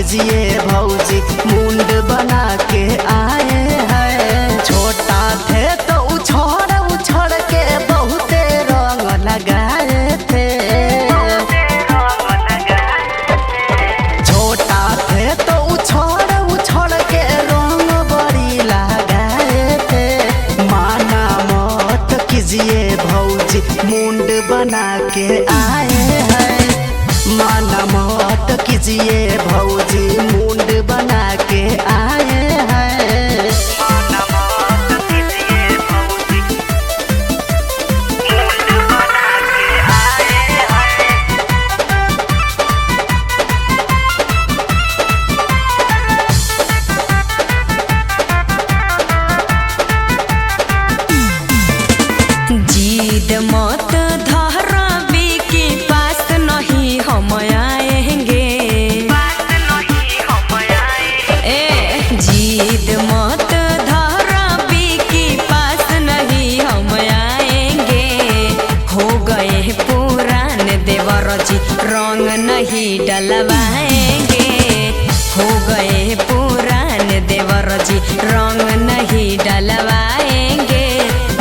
कीजिए भौजी मुंड बना के आए हैं। छोटा थे तो उछड़ उछड़ के बहुते रंग लगाए थे। छोटा थे तो उछड़ उछड़ के रंग बड़ी लगाए थे। माना मत कीजिए भौजी मुंड बना के आए हैं। माना मत कीजिए भौजी मुंड बना के आए हैं। माना मत कीजिए भौजी मुंड बना के आए हैं। जीद मत धरबी के पास नहीं हम आएंगे। जीद मत धरबी के पास नहीं हम आएंगे। हो गए पुरान देवर जी रंग नहीं डलवाएंगे। हो गए पुरान देवर जी रंग नहीं डलवाएंगे।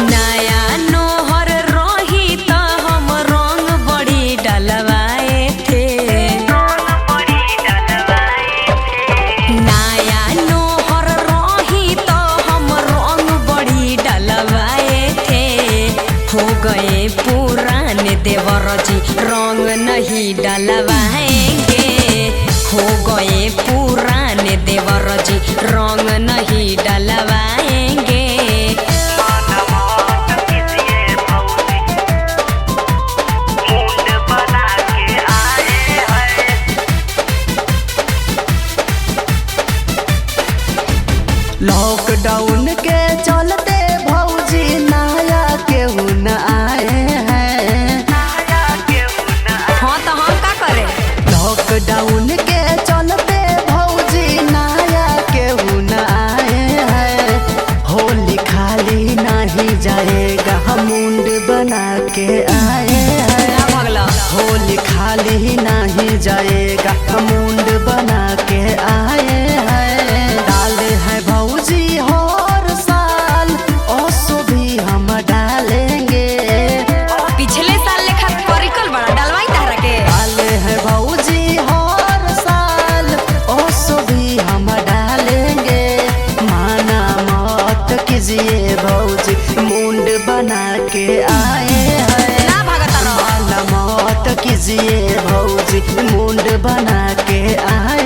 नया नोहर रही तो हम रंग बड़ी डलवाए थे। नया नोहर रही तो हम रंग बड़ी डलवाए थे। हो गए पुरान देवर जी रंग नहीं डलवाएंगे। हो गए पुरान देवर जी रंग नहीं डलवाएंगे। लॉकडाउन के चलते भौजी नया केहू न आए हैं। हाँ तो हम का करें। लॉकडाउन के चलते भौजी नया केहू न आए हैं। होली खाली नहीं जाएगा मुंड बना के आए हैं। होली खाली नहीं जाएगा मुंड बना के आए हैं। डाले हैं भौजी हर साल ओसो भी हम डालेंगे। पिछले साल लेखा परिकल बड़ा डलवाई तारा के। डाले हैं भौजी हर साल ओसो भी हम डालेंगे। माना मत कीजिए भौजी मुंड बना के आए हैं। ना भागता रहो। माना मत कीजिए भौजी मुंड बना के आए